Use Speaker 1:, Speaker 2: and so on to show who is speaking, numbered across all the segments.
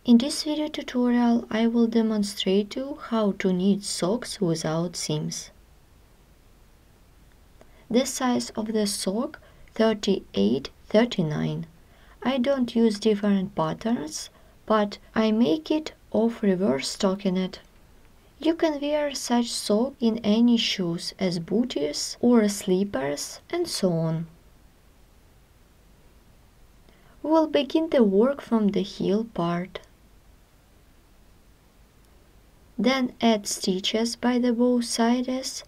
Speaker 1: In this video tutorial I will demonstrate you how to knit socks without seams. The size of the sock 38-39. I don't use different patterns, but I make it of reverse stockinette. You can wear such sock in any shoes as booties or slippers and so on. We will begin the work from the heel part. Then add stitches by the both sides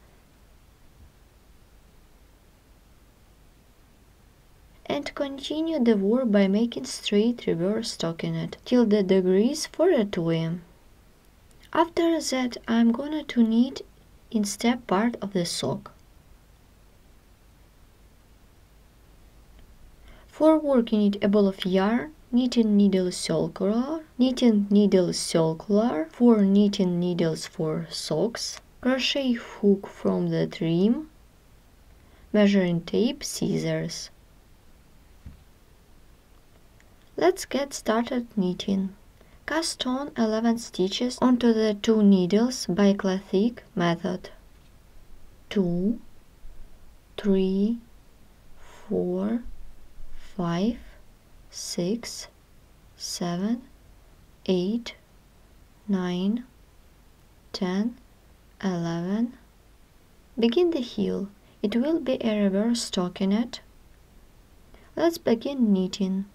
Speaker 1: and continue the work by making straight reverse stockinette till the decrease for the twin. After that I'm gonna to knit in step part of the sock. For work you need a ball of yarn, knitting needle circular, knitting needle circular, 4 knitting needles for socks, crochet hook from the trim, measuring tape, scissors. Let's get started knitting. Cast on 11 stitches onto the 2 needles by classic method. 2, 3, 4, 5, 6, 7, 8, 9, 10, 11. Begin the heel. It will be a reverse stockinette. Let's begin knitting.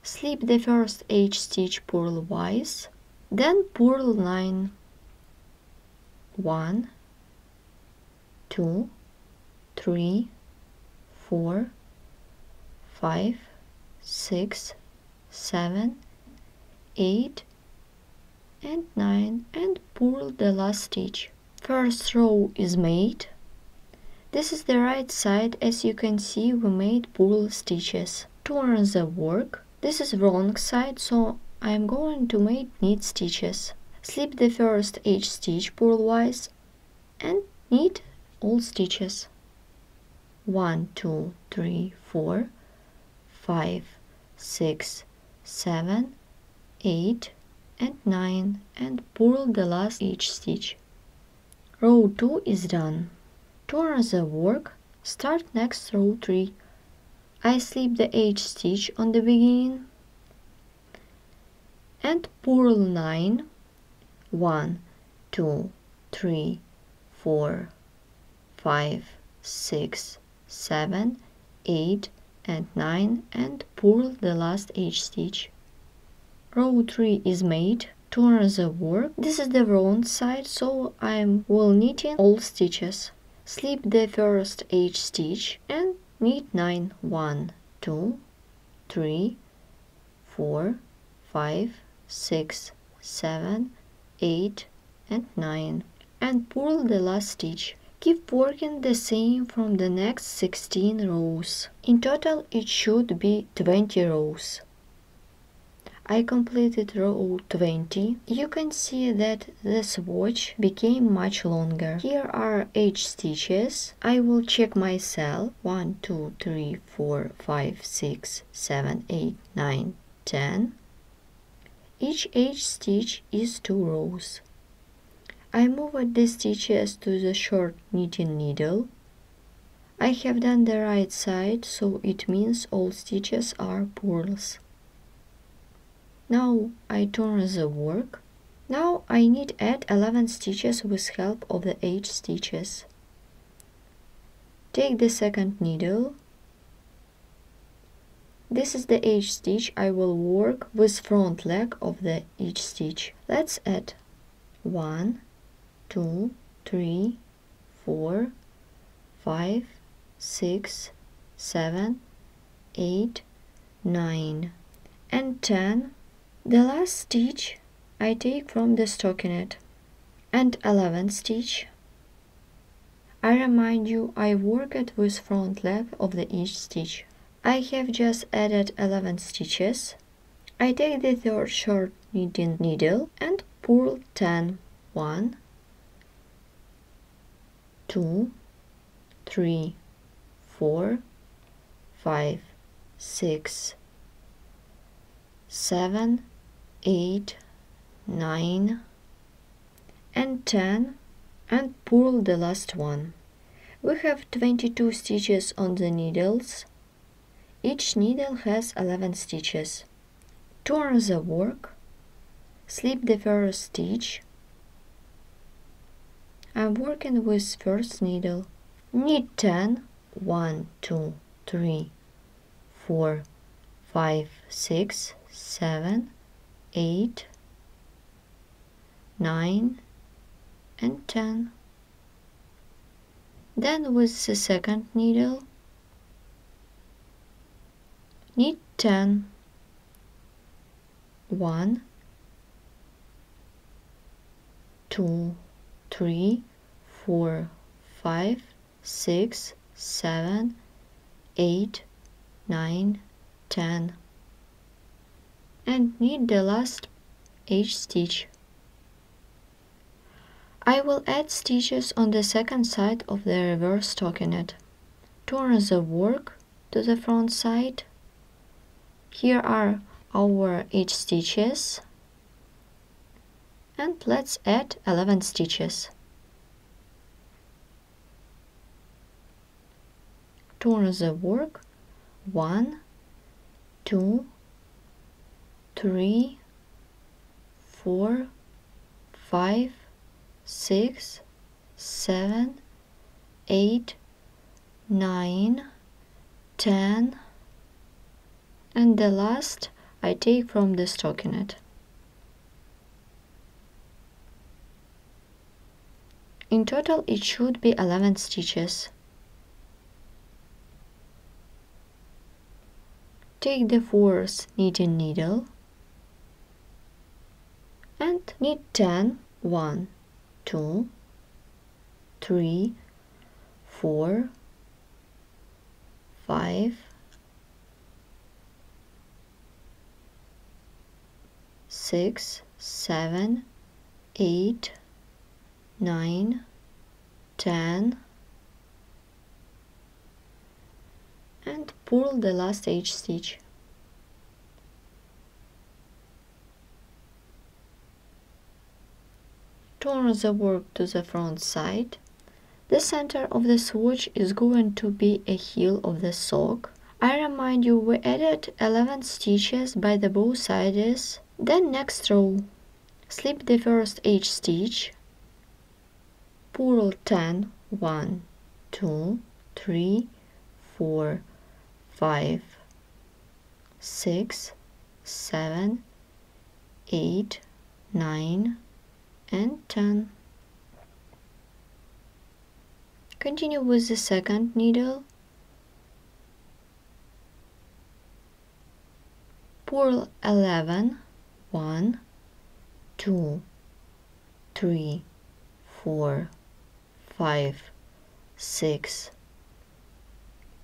Speaker 1: Slip the first H stitch purlwise, then purl 9. 1, 2, 3, 4, 5, 6, 7, 8, and 9 and purl the last stitch. First row is made. This is the right side. As you can see, we made purl stitches. Turn the work. This is wrong side, so I am going to make knit stitches. Slip the first H stitch purlwise and knit all stitches. 1, 2, 3, 4, 5, 6, 7, 8, and 9 and purl the last H stitch. Row 2 is done. Turn the work. Start next row 3. I slip the H stitch on the beginning and purl 9. 1, 2, 3, 4, 5, 6, 7, 8 and 9 and purl the last H stitch. Row 3 is made. Turn the work. This is the wrong side, so I will knitting all stitches. Slip the first H stitch and knit 9. 1, 2, 3, 4, 5, 6, 7, 8 and 9 and purl the last stitch. Keep working the same from the next 16 rows. In total it should be 20 rows. I completed row 20. You can see that the swatch became much longer. Here are H stitches. I will check myself. 1, 2, 3, 4, 5, 6, 7, 8, 9, 10. Each H stitch is 2 rows. I moved the stitches to the short knitting needle. I have done the right side, so it means all stitches are purls. Now I turn the work. Now I need add 11 stitches with help of the H stitches. Take the second needle. This is the H stitch. I will work with front leg of the each stitch. Let's add 1, 2, 3, 4, 5, 6, 7, 8, 9 and 10. The last stitch I take from the stockinette and 11 stitch. I remind you I worked with front leg of the each stitch. I have just added 11 stitches. I take the third short knitting needle and purl 10. 1, 2, 3, 4, 5, 6, 7, 8, 9 and 10 and pull the last one. We have 22 stitches on the needles. Each needle has 11 stitches. Turn the work, slip the first stitch. I'm working with first needle. Knit 10, 1, 2, 3, 4, 5, 6, 7, 8, 9 and 10. Then with the second needle, knit 10, 1, 2, 3, 4, 5, 6, 7, 8, 9, 10 and knit the last H stitch. I will add stitches on the second side of the reverse stockinette. Turn the work to the front side. Here are our H stitches and let's add 11 stitches. Turn the work 1, 2, 3, 4, 5, 6, 7, 8, 9, 10 and the last I take from the stockinette. In total it should be 11 stitches. Take the fourth knitting needle and knit 10, 1, 2, 3, 4, 5, 6, 7, 8, 9, 10 and pull the last H stitch. Turn the work to the front side. The center of the swatch is going to be a heel of the sock. I remind you we added 11 stitches by the both sides. Then next row, slip the first H stitch, pull 10, 1, 2, 3, 4, 5, 6, 7, 8, 9 and 10. Continue with the second needle. Pull 11, 1, 2, 3, 4, 5, 6,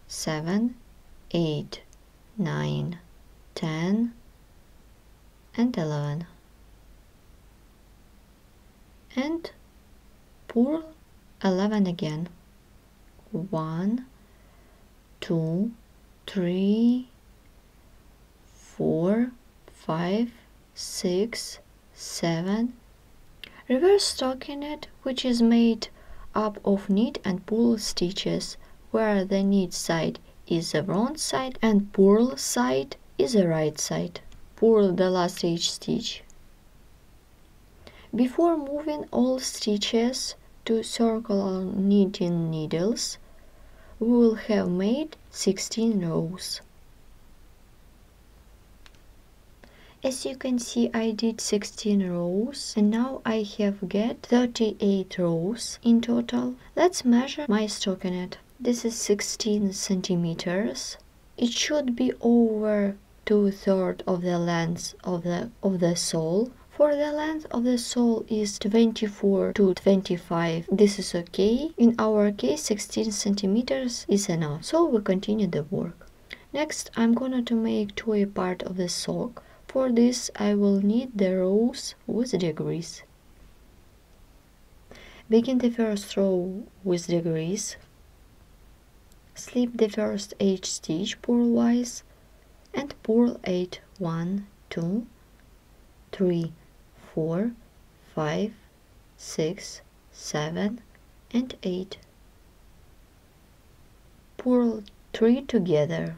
Speaker 1: 7, 8, 9, 10 and 11 and pull 11 again. 1, 2, 3, 4, 5, 6, 7. Reverse stockinette, which is made up of knit and pull stitches, where the knit side is the front side and purl side is the right side. Purl the last H stitch. Before moving all stitches to circular knitting needles, we will have made 16 rows. As you can see, I did 16 rows and now I have get 38 rows in total. Let's measure my stockinette. This is 16 centimeters. It should be over 2/3 of the length of the sole. For the length of the sole is 24 to 25. This is okay. In our case, 16 centimeters is enough. So we continue the work. Next, I'm going to make two part of the sock. For this, I will knit the rows with degrees. Begin the first row with degrees. Slip the first H stitch purlwise and purl 8, 1, 2, 3, 4, 5, 6, 7, and 8. Purl 3 together.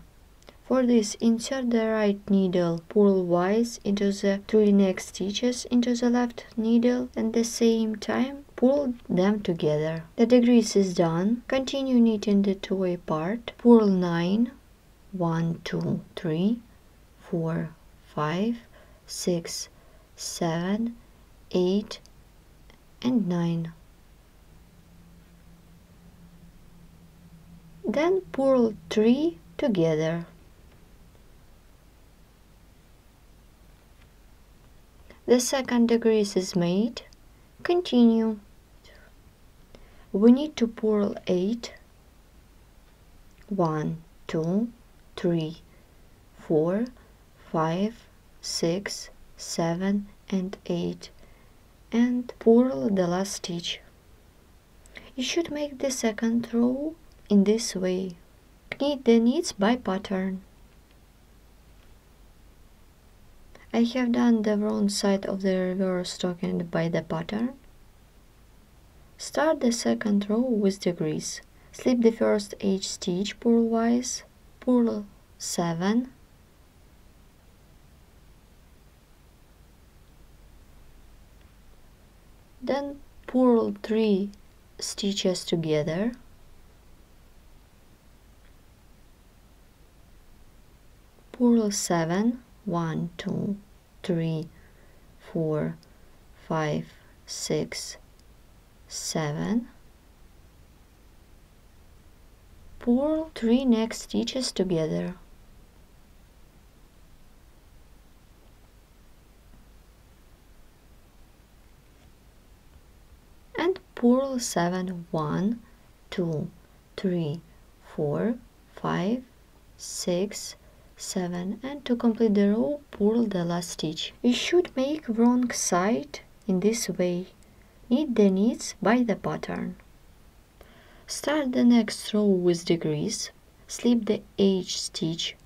Speaker 1: For this, insert the right needle purlwise into the 3 next stitches into the left needle, and at the same time purl them together. The decrease is done. Continue knitting the 2 apart. Purl 9, 1, 2, 3, 4, 5, 6, 7, 8, and 9. Then purl 3 together. The second decrease is made. Continue. We need to purl 8. 1, 2, 3, 4, 5, 6, 7, and 8, and purl the last stitch. You should make the second row in this way. Knit the knits by pattern. I have done the wrong side of the reverse stocking by the pattern. Start the second row with decrease. Slip the first H stitch purlwise, purl 7, then purl 3 stitches together, purl 7, 1, 2, 3, 4, 5, 6, 7, purl 3 next stitches together, and purl 7, 1, 2, 3, 4, 5, 6, 7, and to complete the row, purl the last stitch. You should make wrong side in this way. Knit the knits by the pattern. Start the next row with decrease. Slip the H stitch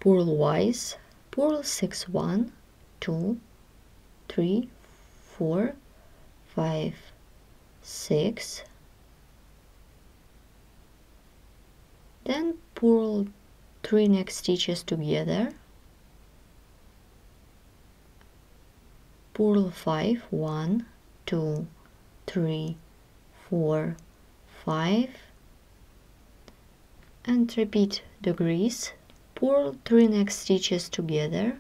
Speaker 1: purlwise, purl 6, 1, 2, 3, 4, 5, 6, then purl 3 next stitches together, purl 5, 1, 2, 3, 4, 5, and repeat decrease, purl 3 next stitches together,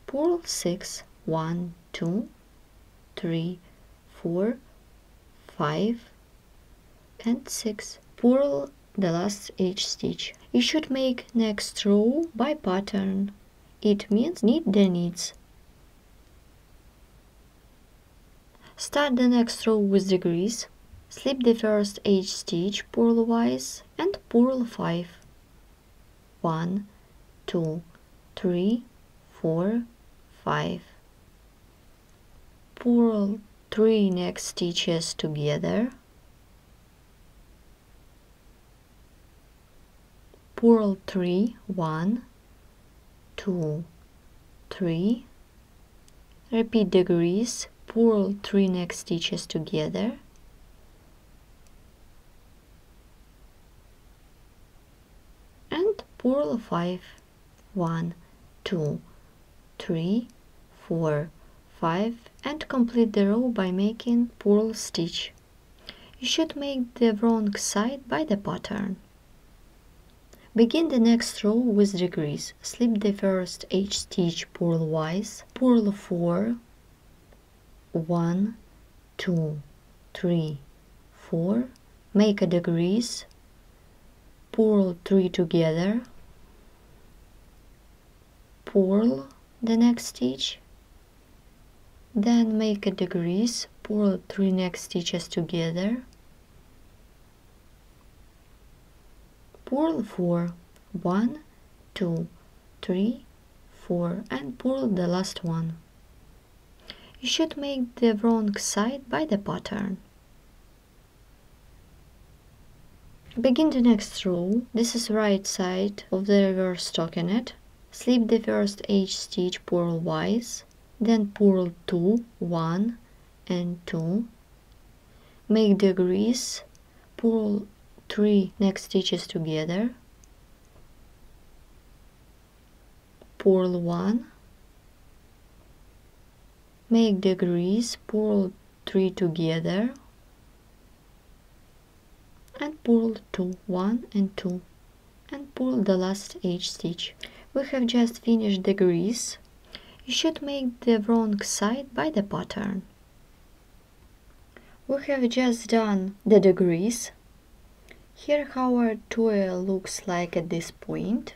Speaker 1: purl 6, 1, 2, 3, 4, 5, and 6. Purl the last H stitch. You should make next row by pattern. It means knit the knits. Start the next row with decrease. Slip the first H stitch purlwise and purl 5. 1, 2, 3, 4, 5. Purl 3 next stitches together, purl 3, 1, 2, 3, repeat decrease, purl 3 next stitches together, and purl 5, 1, 2, 3, 4, 5, and complete the row by making purl stitch. You should make the wrong side by the pattern. Begin the next row with decrease. Slip the first H stitch purlwise, purl 4, 1, 2, 3, 4, make a decrease, purl 3 together, purl the next stitch, then make a decrease, purl 3 next stitches together, purl 4, 1, 2, 3, 4, and purl the last one. You should make the wrong side by the pattern. Begin the next row. This is right side of the reverse stockinette. Slip the first H stitch purlwise, then purl 2, 1 and 2. Make the grease, purl 3 next stitches together, purl 1, make the grease, purl 3 together, and purl 2, 1 and 2, and pull the last H stitch. We have just finished the grease. You should make the wrong side by the pattern. We have just done the grease. Here how our toy looks like at this point.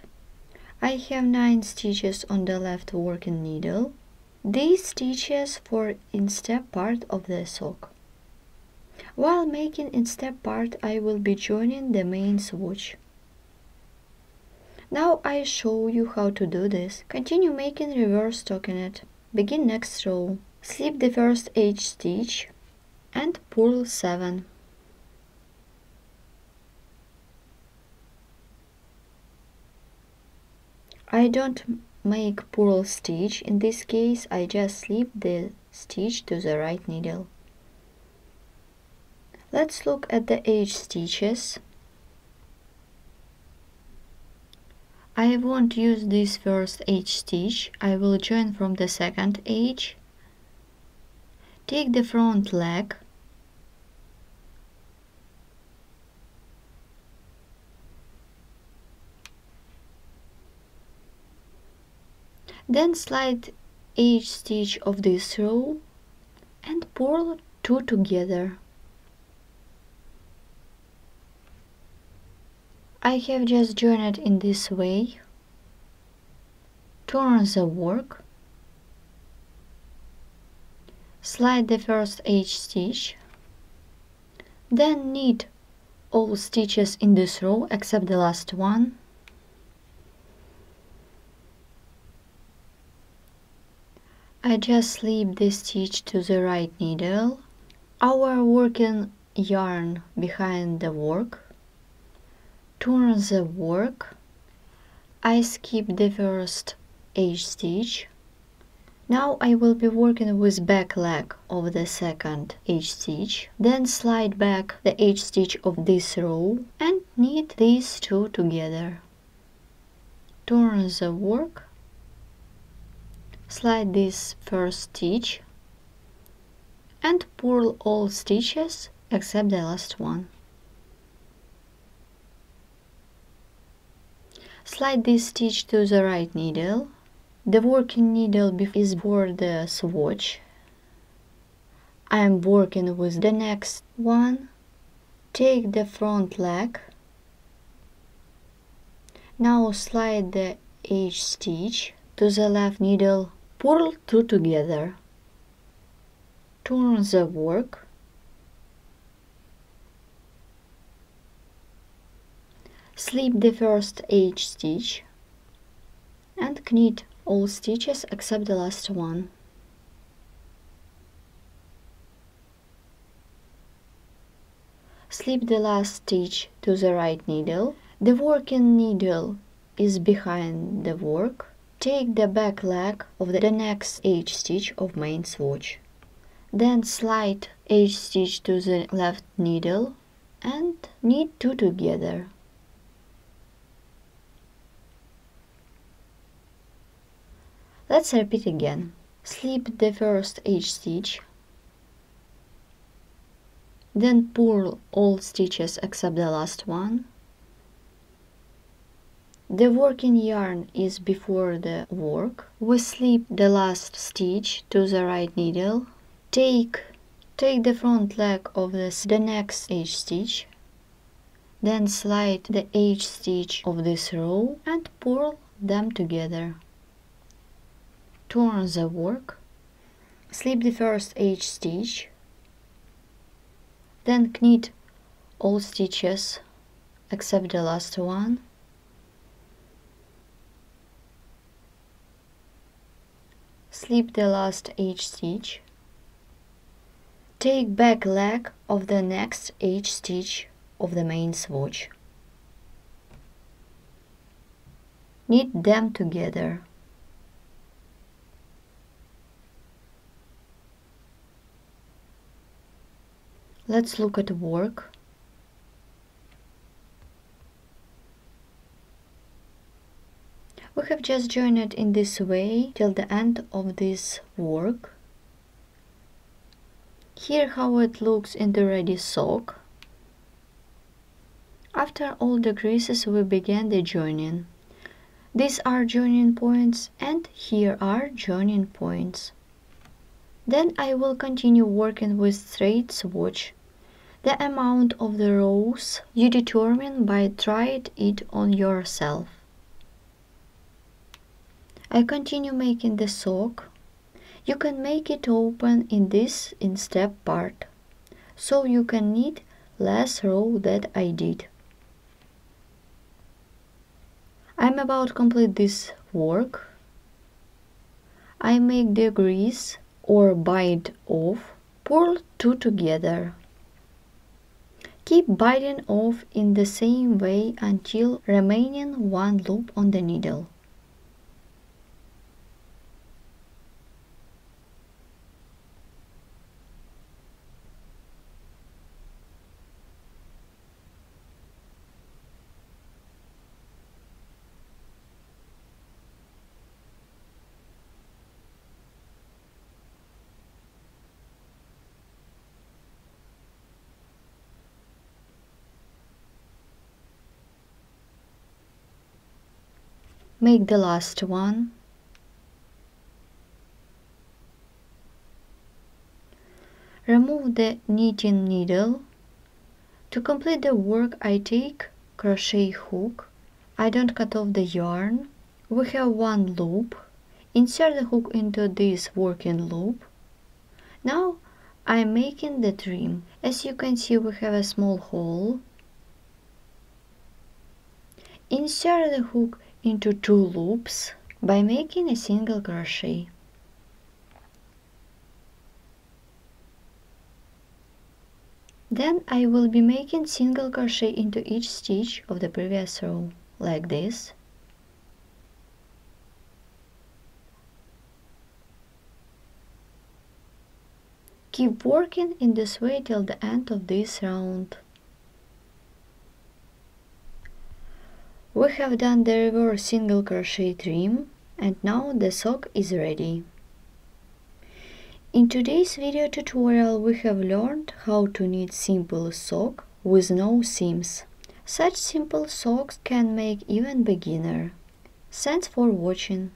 Speaker 1: I have 9 stitches on the left working needle. These stitches for instep part of the sock. While making instep part, I will be joining the main swatch. Now I show you how to do this. Continue making reverse stockinette. Begin next row. Slip the first H stitch and purl 7. I don't make purl stitch. In this case, I just slip the stitch to the right needle. Let's look at the H stitches. I won't use this first H stitch. I will join from the second H. Take the front leg. Then slide H stitch of this row and purl 2 together. I have just joined it in this way. Turn the work. Slide the first H stitch. Then knit all stitches in this row except the last one. I just slip the stitch to the right needle. Our working yarn behind the work. Turn the work. I skip the first H stitch. Now I will be working with back leg of the second H stitch. Then slide back the H stitch of this row and knit these two together. Turn the work. Slide this first stitch and purl all stitches except the last one. Slide this stitch to the right needle. The working needle is for the swatch. I am working with the next one. Take the front leg. Now slide the H stitch to the left needle. Purl 2 together. Turn the work. Slip the first H stitch and knit all stitches except the last one. Slip the last stitch to the right needle. The working needle is behind the work. Take the back leg of the next H stitch of main swatch. Then slide H stitch to the left needle and knit 2 together. Let's repeat again. Slip the first H stitch, then purl all stitches except the last one. The working yarn is before the work. We slip the last stitch to the right needle. Take the front leg of the next H stitch, then slide the H stitch of this row and purl them together. Turn the work, slip the first H stitch, then knit all stitches except the last one. Slip the last H stitch. Take back leg of the next H stitch of the main swatch. Knit them together. Let's look at work. We have just joined it in this way till the end of this work. Here how it looks in the ready sock. After all the creases we began the joining. These are joining points and here are joining points. Then I will continue working with straight swatch. The amount of the rows you determine by trying it on yourself. I continue making the sock. You can make it open in this instep part, so you can knit less row that I did. I'm about to complete this work. I make the grease or bite off, pull two together. Keep biting off in the same way until remaining one loop on the needle. Make the last one. Remove the knitting needle. To complete the work I take crochet hook. I don't cut off the yarn. We have one loop. Insert the hook into this working loop. Now I'm making the trim. As you can see we have a small hole. Insert the hook into two loops by making a single crochet. Then I will be making single crochet into each stitch of the previous row, like this. Keep working in this way till the end of this round. We have done the reverse single crochet trim and now the sock is ready. In today's video tutorial we have learned how to knit simple sock with no seams. Such simple socks can make even beginner. Thanks for watching.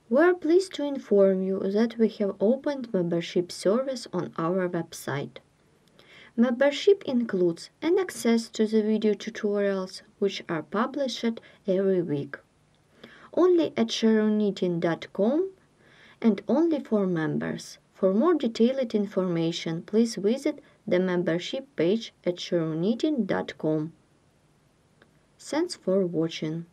Speaker 1: We are pleased to inform you that we have opened membership service on our website. Membership includes an access to the video tutorials which are published every week. Only at SharonKnitting.com and only for members. For more detailed information, please visit the membership page at SharonKnitting.com. Thanks for watching.